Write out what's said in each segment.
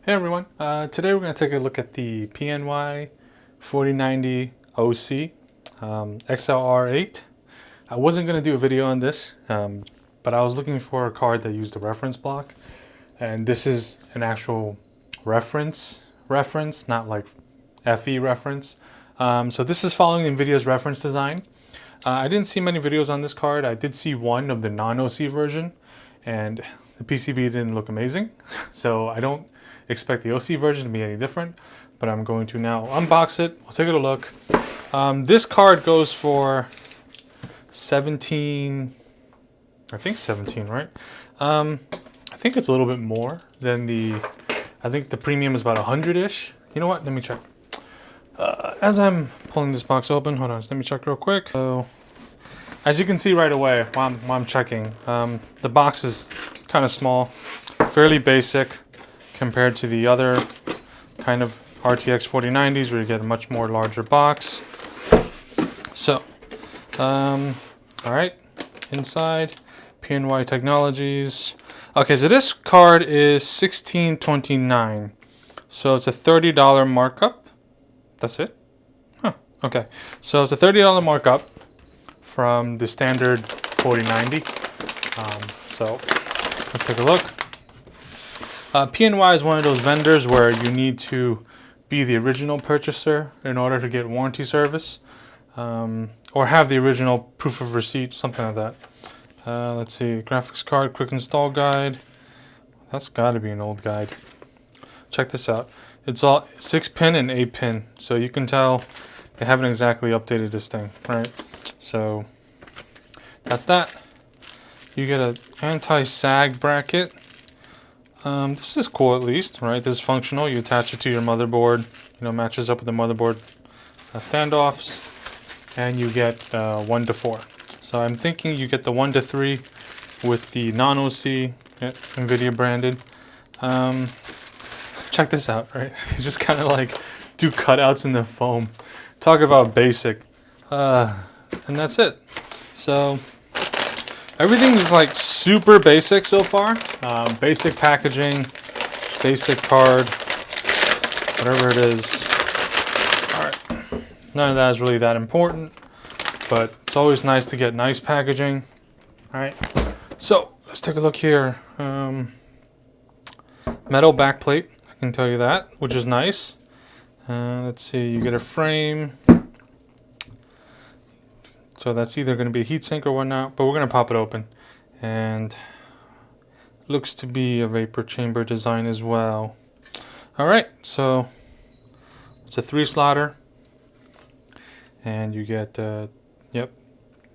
Hey everyone, today we're going to take a look at the PNY 4090 OC XLR8. I wasn't going to do a video on this, but I was looking for a card that used a reference block, and this is an actual reference, not like FE reference. So this is following Nvidia's reference design. I didn't see many videos on this card. I did see one of the non-OC version, and the PCB didn't look amazing, so I don't expect the OC version to be any different, but I'm going to now unbox it. We'll take a look. This card goes for 17, I think 17, right? I think it's a little bit more than I think the premium is about 100-ish. You know what, let me check. As I'm pulling this box open, hold on, let me check real quick. So, as you can see right away while I'm checking, the box is kind of small, fairly basic compared to the other kind of RTX 4090s where you get a much more larger box. So, all right, inside, PNY Technologies. Okay, so this card is $16.29, so it's a $30 markup. That's it? Huh, okay. So it's a $30 markup from the standard 4090. So let's take a look. PNY is one of those vendors where you need to be the original purchaser in order to get warranty service, or have the original proof of receipt, something like that. Let's see, graphics card, quick install guide. That's got to be an old guide. Check this out. It's all 6-pin and 8-pin, so you can tell they haven't exactly updated this thing, right? So that's that. You get an anti-sag bracket. This is cool at least, right? This is functional. You attach it to your motherboard, matches up with the motherboard standoffs, and you get 1 to 4. So I'm thinking you get the 1 to 3 with the non-OC Nvidia branded. Check this out, right? You just kind of like do cutouts in the foam. Talk about basic. And that's it. So everything is like super basic so far. Basic packaging, basic card, whatever it is. All right, none of that is really that important, but it's always nice to get nice packaging. All right, so let's take a look here. Metal backplate, I can tell you that, which is nice. Let's see, you get a frame. So that's either going to be a heatsink or whatnot, but we're going to pop it open. And looks to be a vapor chamber design as well. All right, so it's a 3-slotter. And you get,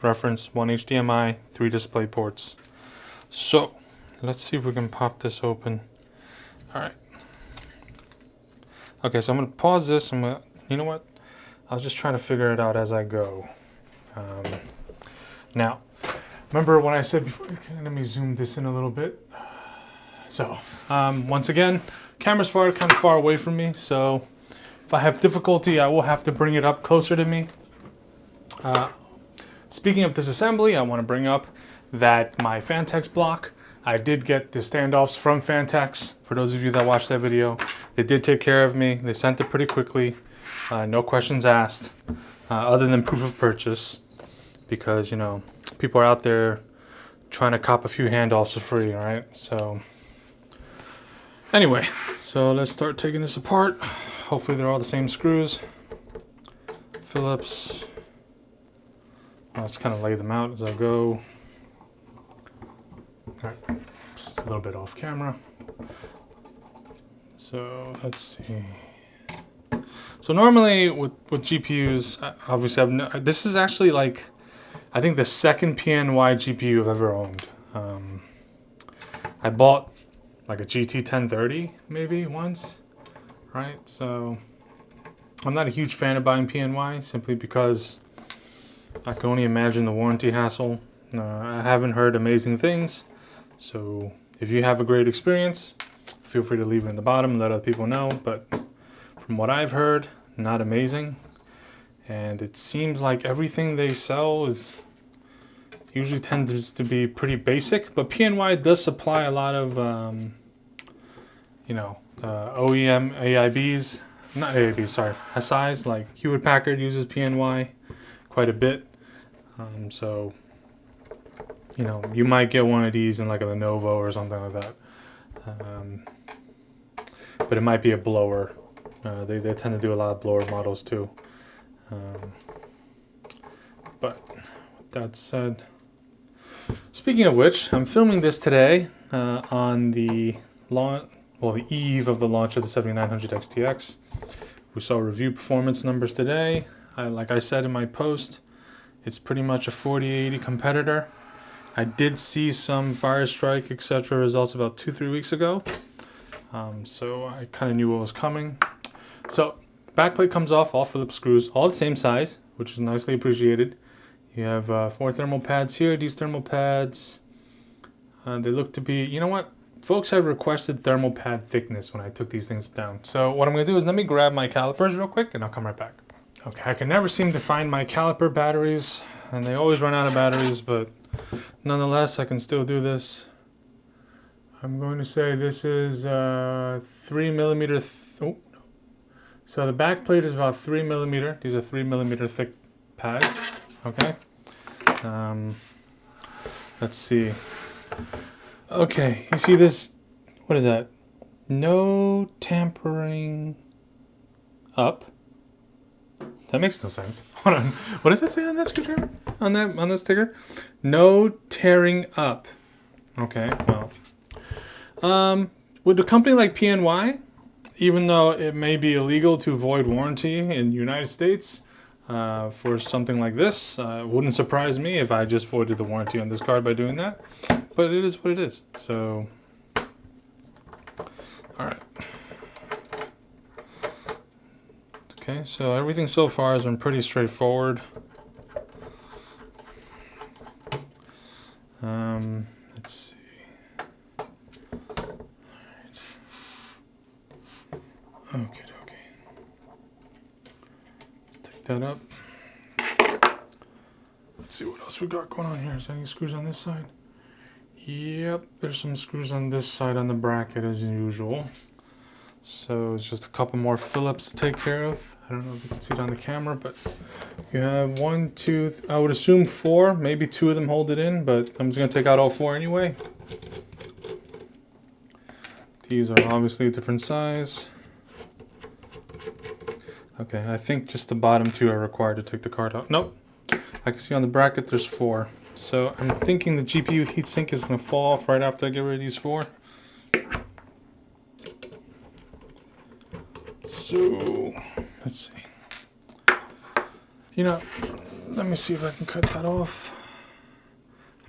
reference, 1 HDMI, 3 display ports. So let's see if we can pop this open. All right. Okay, so I'm going to pause this. You know what? I'll just try to figure it out as I go. Now, remember when I said before, okay, let me zoom this in a little bit. So, once again, camera's kind of far away from me, so if I have difficulty, I will have to bring it up closer to me. Speaking of disassembly, I want to bring up that my Fantex block, I did get the standoffs from Fantex. For those of you that watched that video, they did take care of me. They sent it pretty quickly, no questions asked, other than proof of purchase. Because, people are out there trying to cop a few handoffs for free, all right? So, anyway, so let's start taking this apart. Hopefully they're all the same screws. Phillips. Let's kind of lay them out as I go. All right, just a little bit off camera. So, let's see. So normally with GPUs, obviously this is actually like, I think the second PNY GPU I've ever owned. I bought like a GT 1030 maybe once, right? So I'm not a huge fan of buying PNY simply because I can only imagine the warranty hassle. I haven't heard amazing things. So if you have a great experience, feel free to leave it in the bottom and let other people know. But from what I've heard, not amazing. And it seems like everything they sell usually tends to be pretty basic, but PNY does supply a lot of, OEM AIBs, not AIBs, sorry, SIs, like Hewlett Packard uses PNY quite a bit. So, you know, you might get one of these in like a Lenovo or something like that. But it might be a blower. They tend to do a lot of blower models too. But with that said, speaking of which, I'm filming this today on the launch, well, the eve of the launch of the 7900 XTX. We saw review performance numbers today. Like I said in my post, it's pretty much a 4080 competitor. I did see some Firestrike, etc. results about 2-3 weeks ago. So I kind of knew what was coming. So backplate comes off, all Phillips screws, all the same size, which is nicely appreciated. You have 4 thermal pads here. These thermal pads, they look to be, you know what? Folks had requested thermal pad thickness when I took these things down. So what I'm going to do is let me grab my calipers real quick and I'll come right back. Okay, I can never seem to find my caliper batteries and they always run out of batteries, but nonetheless, I can still do this. I'm going to say this is 3mm. So the back plate is about 3mm. These are 3mm thick pads. Okay. Let's see. Okay, you see this? What is that? No tampering up. That makes no sense. Hold on. What does it say on that screwdriver? On the sticker? No tearing up. Okay. Well, with a company like PNY, even though it may be illegal to void warranty in the United States for something like this, it wouldn't surprise me if I just voided the warranty on this card by doing that. But it is what it is. So, all right. Okay, so everything so far has been pretty straightforward. Let's see. All right. Okay. Let's take that up. Let's see what else we got going on here. Is there any screws on this side? Yep, there's some screws on this side on the bracket as usual. So it's just a couple more Phillips to take care of. I don't know if you can see it on the camera, but you have 1, 2, I would assume 4, maybe 2 of them hold it in, but I'm just gonna take out all 4 anyway. These are obviously a different size. Okay, I think just the bottom 2 are required to take the card out. Nope, I can see on the bracket there's 4. So I'm thinking the GPU heatsink is gonna fall off right after I get rid of these 4. So, let's see. You know, let me see if I can cut that off.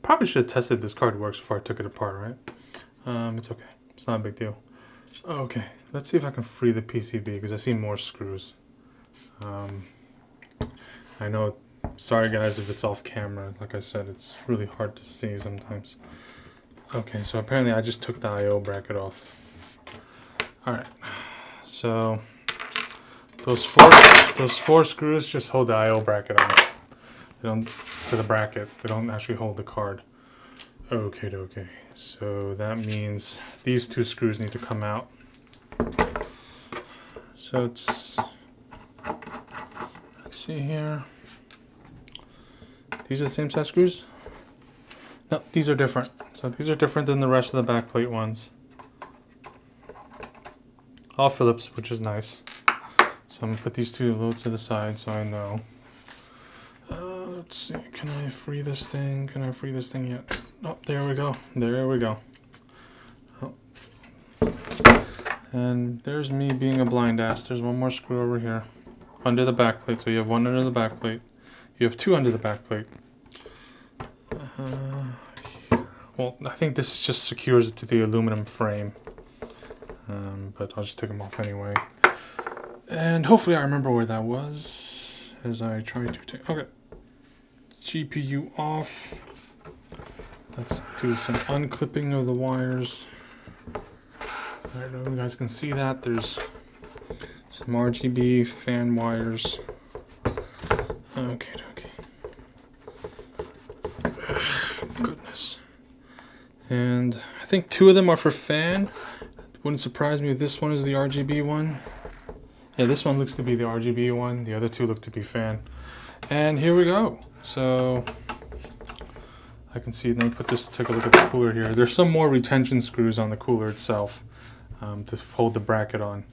Probably should have tested this card works before I took it apart, right? It's okay. It's not a big deal. Okay, let's see if I can free the PCB because I see more screws. I know, sorry guys if it's off camera. Like I said, it's really hard to see sometimes. Okay, so apparently I just took the I/O bracket off. All right, so those four screws just hold the I/O bracket on. They don't to the bracket. They don't actually hold the card. Okay. So that means these 2 screws need to come out. So it's, let's see here. These are the same size screws? No, these are different. So these are different than the rest of the backplate ones. All Phillips, which is nice. So I'm gonna put these 2 a little to the side so I know. Let's see, can I free this thing? Can I free this thing yet? Oh, there we go. There we go. Oh. And there's me being a blind ass. There's one more screw over here. Under the backplate. So you have 1 under the backplate. You have 2 under the backplate. Well, I think this just secures it to the aluminum frame. But I'll just take them off anyway. And hopefully I remember where that was as I try to take, okay. GPU off. Let's do some unclipping of the wires. I don't know if you guys can see that. There's some RGB fan wires. Okay. Goodness. And I think 2 of them are for fan. Wouldn't surprise me if this one is the RGB one. Yeah, this one looks to be the RGB one. The other two look to be fan. And here we go. So I can see, let me put this, take a look at the cooler here. There's some more retention screws on the cooler itself to hold the bracket on.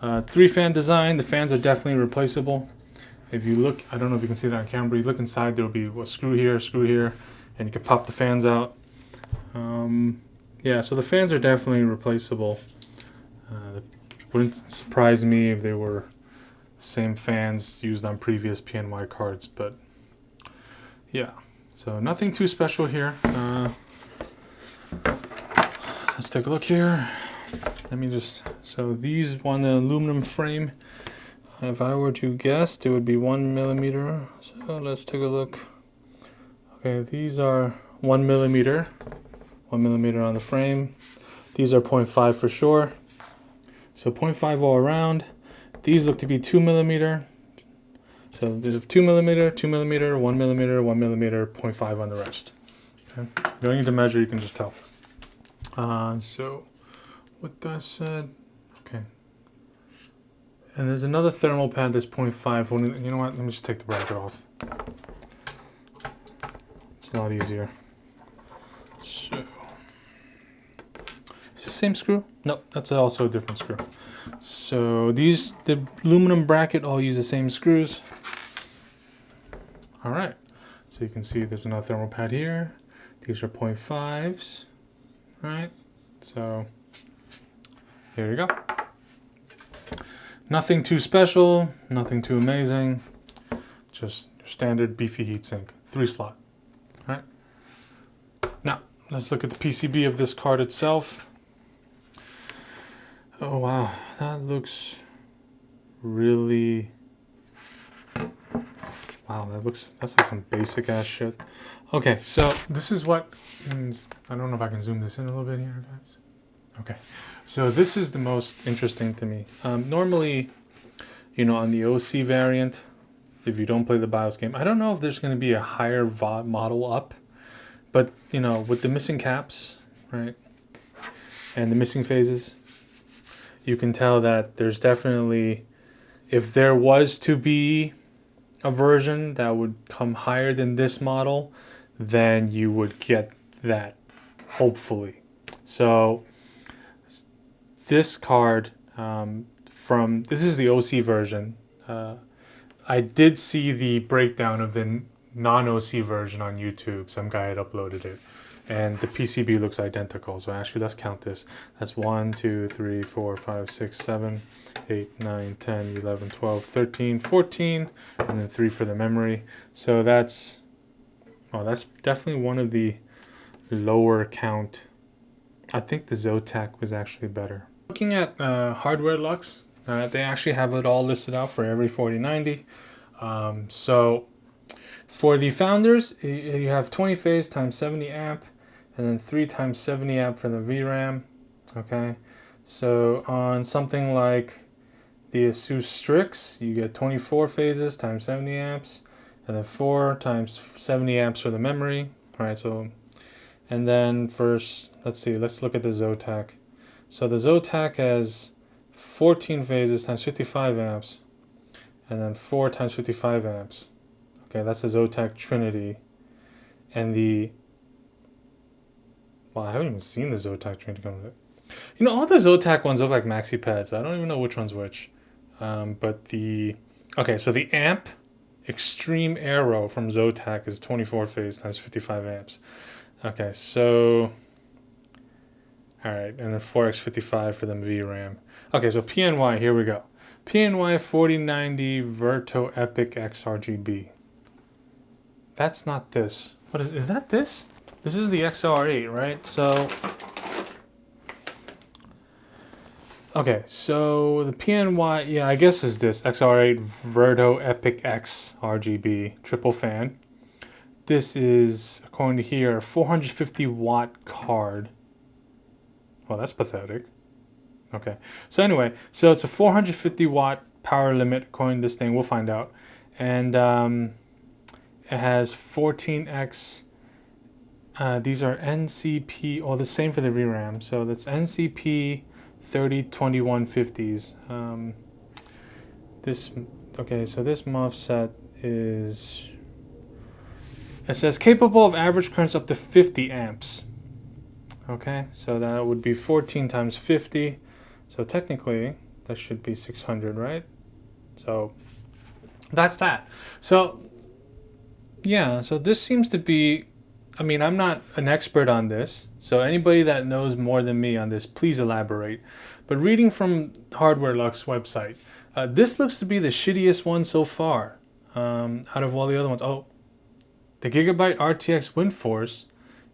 3-fan design. The fans are definitely replaceable. If you look, I don't know if you can see that on camera, but you look inside, there'll be a screw here, and you can pop the fans out. Yeah, so the fans are definitely replaceable. It wouldn't surprise me if they were the same fans used on previous PNY cards, but yeah. So nothing too special here. Let's take a look here. Let me just, so these on the aluminum frame, if I were to guess, it would be 1 millimeter. So let's take a look. Okay, these are 1 millimeter. 1 millimeter on the frame. These are 0.5 for sure. So 0.5 all around. These look to be 2 millimeter. So there's 2 millimeter, 2 millimeter, 1 millimeter, 1 millimeter, 0.5 on the rest. Okay. You don't need to measure, you can just tell. So with that said, okay. And there's another thermal pad that's 0.5. You know what? Let me just take the bracket off. It's a lot easier. So, is the same screw? No, that's also a different screw. So these, the aluminum bracket all use the same screws. All right. So you can see there's another thermal pad here. These are 0.5s. All right. So here you go. Nothing too special, nothing too amazing. Just your standard beefy heatsink, 3-slot. All right. Now, let's look at the PCB of this card itself. Oh wow, that looks really, wow, that's like some basic ass shit. Okay, so this is what, I don't know if I can zoom this in a little bit here, guys. Okay, so this is the most interesting to me. Normally, you know, on the OC variant, if you don't play the BIOS game, I don't know if there's going to be a higher model up, but you know, with the missing caps, right, and the missing phases, you can tell that there's definitely, if there was to be a version that would come higher than this model, then you would get that, hopefully. So this card, this is the OC version. I did see the breakdown of the non-OC version on YouTube. Some guy had uploaded it. And the PCB looks identical. So actually, let's count this. That's 1, 2, 3, 4, 5, 6, 7, 8, 9, 10, 11, 12, 13, 14, and then 3 for the memory. So that's, oh, that's definitely one of the lower count. I think the Zotac was actually better. Looking at Hardware Lux, they actually have it all listed out for every 4090. So for the Founders, you have 20 phase times 70 amp, and then 3 times 70 amp for the VRAM. Okay, so on something like the Asus Strix, you get 24 phases times 70 amps, and then 4 times 70 amps for the memory. All right, so, and then first, let's see, let's look at the Zotac. So the Zotac has 14 phases times 55 amps, and then 4 times 55 amps. Okay, that's the Zotac Trinity. And the, well, I haven't even seen the Zotac Trinity come with it. You know, all the Zotac ones look like maxi pads. I don't even know which one's which. But the, okay, so the amp Extreme Aero from Zotac is 24 phase times 55 amps. Okay, so, all right, and then 4x55 for the VRAM. Okay, so PNY, here we go. PNY 4090 Verto Epic X RGB. That's not this. What is that this? This is the XLR8, right? So, okay, so the PNY, yeah, I guess is this XLR8 Verto Epic X RGB triple fan. This is, according to here, a 450 watt card. Well, that's pathetic. Okay, so anyway, so it's a 450 watt power limit according to this thing. We'll find out. And it has 14x. These are NCP, or the same for the VRAM. So that's NCP 302150s. Okay, so this MOSFET is, it says capable of average currents up to 50 amps. Okay, so that would be 14 times 50. So technically that should be 600, right? So that's that. So yeah, so this seems to be, I mean, I'm not an expert on this, so anybody that knows more than me on this, please elaborate. But reading from Hardware Luck's website, this looks to be the shittiest one so far out of all the other ones. Oh, the Gigabyte RTX WindForce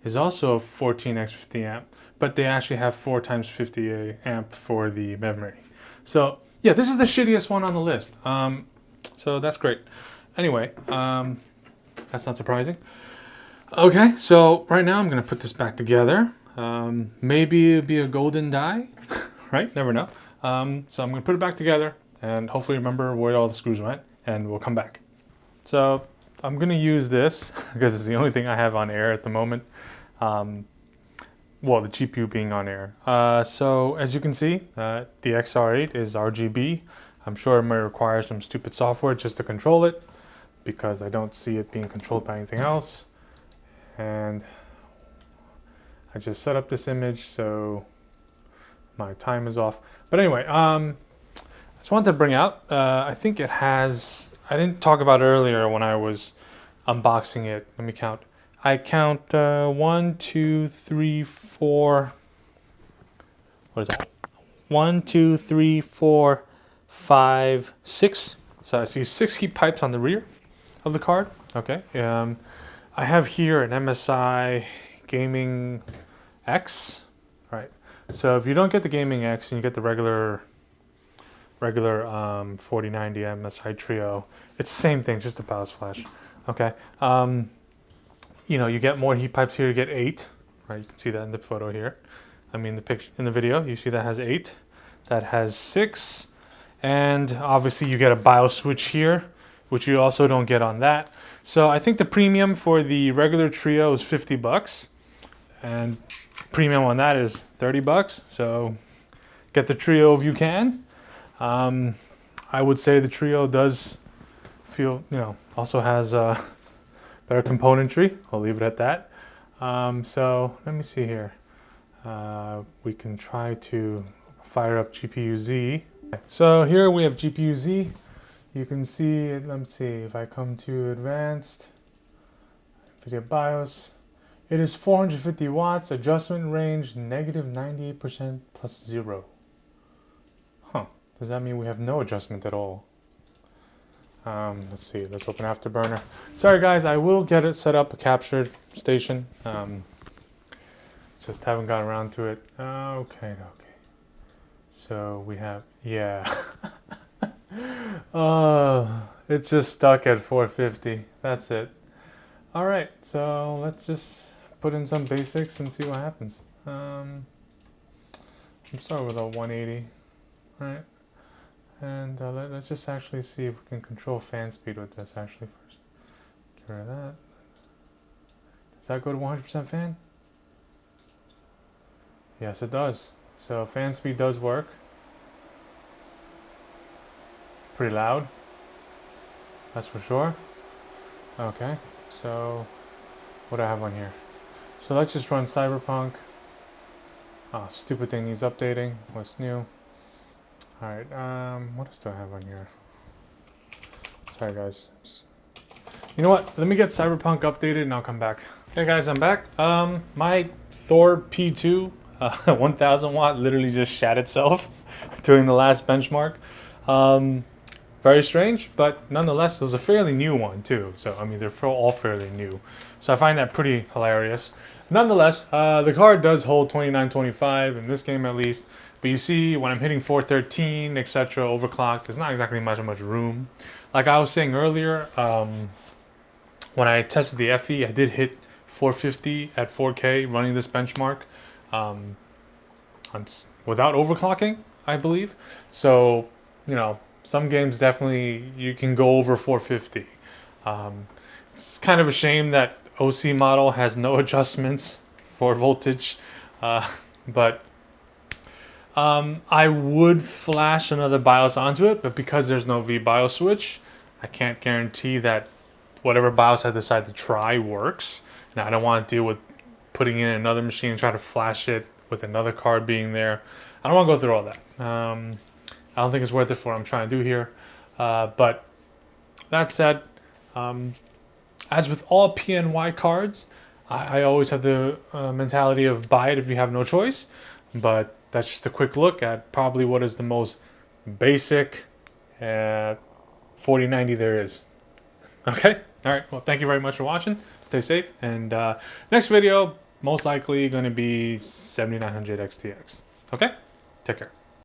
is also a 14x50 amp, but they actually have 4 times 50 amp for the memory. So yeah, this is the shittiest one on the list. So that's great. Anyway, that's not surprising. Okay, so right now I'm gonna put this back together. Maybe it'll be a golden die, right? Never know. So I'm gonna put it back together and hopefully remember where all the screws went, and we'll come back. So I'm gonna use this because it's the only thing I have on air at the moment. Well, the GPU being on air. So as you can see, the XR8 is RGB. I'm sure it may require some stupid software just to control it, because I don't see it being controlled by anything else. And I just set up this image so my time is off. But anyway, I just wanted to bring out, I think it has, I didn't talk about it earlier when I was unboxing it. Let me count. I count 1, 2, 3, 4. What is that? 1, 2, 3, 4, 5, 6. So I see 6 heat pipes on the rear of the card. Okay. I have here an MSI Gaming X. Right. So if you don't get the Gaming X and you get the regular 4090 MSI Trio, it's the same thing, just a BIOS flash. Okay. You know, you get more heat pipes here. You get 8. Right. You can see that in the photo here. I mean, the picture in the video, you see that has 8. That has 6. And obviously you get a BIOS switch here, which you also don't get on that. So I think the premium for the regular Trio is $50, and premium on that is $30. So get the Trio if you can. I would say the Trio does feel, you know, also has better componentry. I'll leave it at that. So let me see here. We can try to fire up GPU-Z. So here we have GPU-Z. You can see it. Let me see if I come to advanced, Nvidia BIOS. It is 450 watts, adjustment range -98% plus 0. Huh, does that mean we have no adjustment at all? Let's see, let's open Afterburner. Sorry guys, I will get it set up, a captured station. Just haven't gotten around to it. Okay. So we have, yeah. It's just stuck at 450. That's it. All right, so let's just put in some basics and see what happens. I'm starting with a 180, right? And let's just actually see if we can control fan speed with this actually first. Get rid of that. Does that go to 100% fan? Yes, it does. So fan speed does work. Pretty loud. That's for sure. Okay, so what do I have on here? So let's just run Cyberpunk. Ah, stupid thing needs updating. What's new? Alright, what else do I have on here? Sorry guys. You know what? Let me get Cyberpunk updated and I'll come back. Hey guys, I'm back. My Thor P2 1000 watt literally just shat itself during the last benchmark. Very strange, but nonetheless, it was a fairly new one too. So, I mean, they're all fairly new. So I find that pretty hilarious. Nonetheless, the card does hold 2925 in this game at least. But you see, when I'm hitting 413, etc., overclocked, there's not exactly much room. Like I was saying earlier, when I tested the FE, I did hit 450 at 4K running this benchmark without overclocking, I believe. So, you know, some games definitely you can go over 450. It's kind of a shame that OC model has no adjustments for voltage, but I would flash another BIOS onto it, but because there's no V-BIOS switch, I can't guarantee that whatever BIOS I decide to try works. Now, I don't want to deal with putting in another machine and try to flash it with another card being there. I don't want to go through all that. I don't think it's worth it for what I'm trying to do here. But that said, as with all PNY cards, I always have the mentality of buy it if you have no choice. But that's just a quick look at probably what is the most basic 4090 there is. Okay? All right. Well, thank you very much for watching. Stay safe. And next video, most likely going to be 7900 XTX. Okay? Take care.